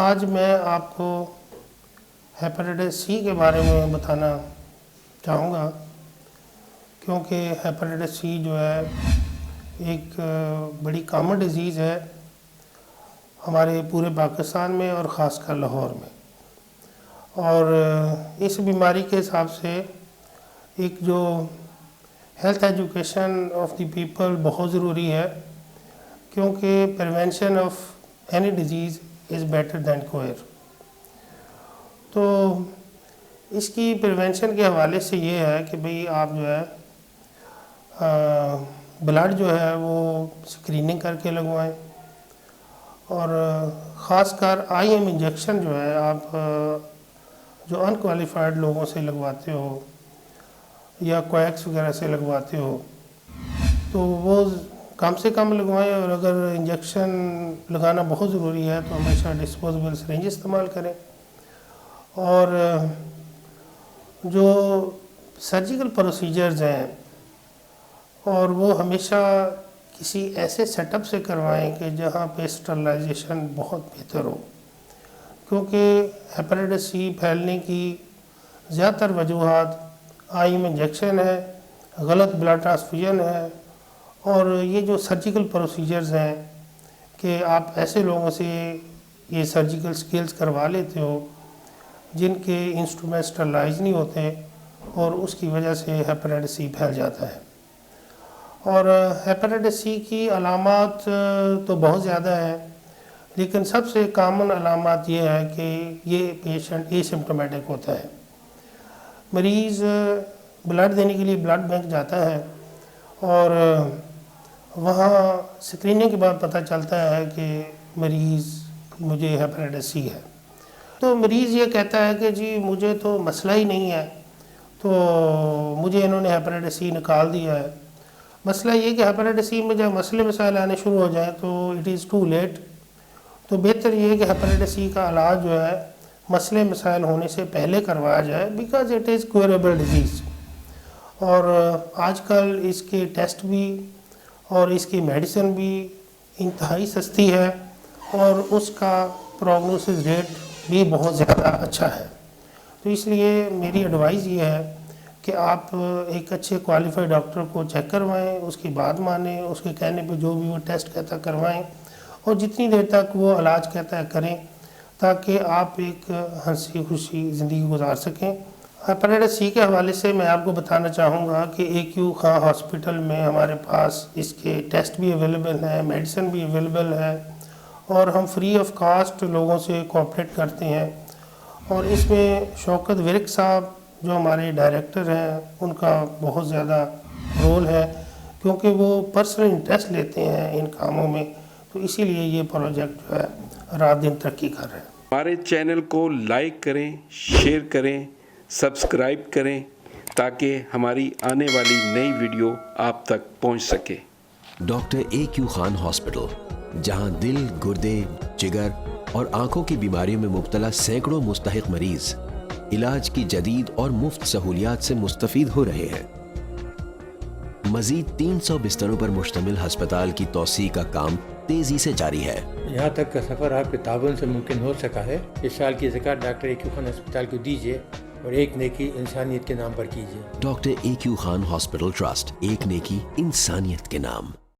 آج میں آپ کو ہیپیٹائٹس سی کے بارے میں بتانا چاہوں گا، کیونکہ ہیپیٹائٹس سی جو ہے ایک بڑی کامن ڈیزیز ہے ہمارے پورے پاکستان میں اور خاص کر لاہور میں. اور اس بیماری کے حساب سے ایک جو health education of the people بہت ضروری ہے، کیونکہ prevention of any disease is better than cure. تو اس کی پریونشن کے حوالے سے یہ ہے کہ بھئی آپ جو ہے بلڈ جو ہے وہ اسکریننگ کر کے لگوائیں، اور خاص کر آئی ایم انجیکشن جو ہے آپ جو انکوالیفائڈ لوگوں سے لگواتے ہو یا کویکس وغیرہ سے لگواتے ہو تو وہ کم سے کم لگوائیں، اور اگر انجیکشن لگانا بہت ضروری ہے تو ہمیشہ ڈسپوزیبل سرنج استعمال کریں. اور جو سرجیکل پروسیجرز ہیں اور وہ ہمیشہ کسی ایسے سیٹ اپ سے کروائیں کہ جہاں پہ اسٹرلائزیشن بہت بہتر ہو، کیونکہ ہیپیٹائٹس سی پھیلنے کی زیادہ تر وجوہات آئی ایم انجیکشن ہے، غلط بلڈ ٹرانسفیوژن ہے، اور یہ جو سرجیکل پروسیجرز ہیں کہ آپ ایسے لوگوں سے یہ سرجیکل سکلز کروا لیتے ہو جن کے انسٹرومنٹ اسٹرلائز نہیں ہوتے، اور اس کی وجہ سے ہیپیٹائٹس سی پھیل جاتا ہے. اور ہیپیٹائٹس سی کی علامات تو بہت زیادہ ہیں، لیکن سب سے کامن علامات یہ ہے کہ یہ پیشنٹ اے سمپٹومیٹک ہوتا ہے. مریض بلڈ دینے کے لیے بلڈ بینک جاتا ہے اور وہاں اسکریننگ کے بعد پتہ چلتا ہے کہ مریض مجھے ہیپیٹائٹس سی ہے. تو مریض یہ کہتا ہے کہ جی مجھے تو مسئلہ ہی نہیں ہے، تو مجھے انہوں نے ہیپیٹائٹس سی نکال دیا ہے. مسئلہ یہ کہ ہیپیٹائٹس سی میں جب مسئلے مسائل آنے شروع ہو جائیں تو اٹ از ٹو لیٹ. تو بہتر یہ ہے کہ ہیپیٹائٹس سی کا علاج جو ہے مسئلے مسائل ہونے سے پہلے کروایا جائے، because it is curable disease. اور آج کل اس کے ٹیسٹ بھی اور اس کی میڈیسن بھی انتہائی سستی ہے، اور اس کا پروگنوسس ریٹ بھی بہت زیادہ اچھا ہے. تو اس لیے میری ایڈوائز یہ ہے کہ آپ ایک اچھے کوالیفائڈ ڈاکٹر کو چیک کروائیں، اس کی بات مانیں، اس کے کہنے پہ جو بھی وہ ٹیسٹ کہتا کروائیں، اور جتنی دیر تک وہ علاج کہتا ہے کریں، تاکہ آپ ایک ہنسی خوشی زندگی گزار سکیں. ہیپیٹائٹس سی کے حوالے سے میں آپ کو بتانا چاہوں گا کہ اے کیو خان ہاسپٹل میں ہمارے پاس اس کے ٹیسٹ بھی اویلیبل ہیں، میڈیسن بھی اویلیبل ہے، اور ہم فری آف کاسٹ لوگوں سے کوآپریٹ کرتے ہیں. اور اس میں شوکت ورک صاحب جو ہمارے ڈائریکٹر ہیں ان کا بہت زیادہ رول ہے، کیونکہ وہ پرسنل انٹرسٹ لیتے ہیں ان کاموں میں. تو اسی لیے یہ پروجیکٹ جو ہے رات دن ترقی کر رہے ہیں. ہمارے چینل کو لائک کریں، شیئر کریں، سبسکرائب کریں، تاکہ ہماری آنے والی نئی ویڈیو آپ تک پہنچ سکے. Doctor A Q Khan hospital, جہاں دل، گردے، جگر اور آنکھوں کی بیماریوں میں مبتلا سینکڑوں مستحق مریض علاج کی جدید اور مفت سہولیات سے مستفید ہو رہے ہیں. مزید 300 بستروں پر مشتمل ہسپتال کی توسیع کا کام تیزی سے جاری ہے. یہاں تک کا سفر آپ کے تعاون سے ممکن ہو سکا ہے. اس سال کی زکوٰۃ ڈاکٹر اے کیو خان ہسپتال کو دیجیے، اور ایک نیکی انسانیت کے نام پر کیجیے. Doctor A Q Khan hospital trust, ایک نیکی انسانیت کے نام.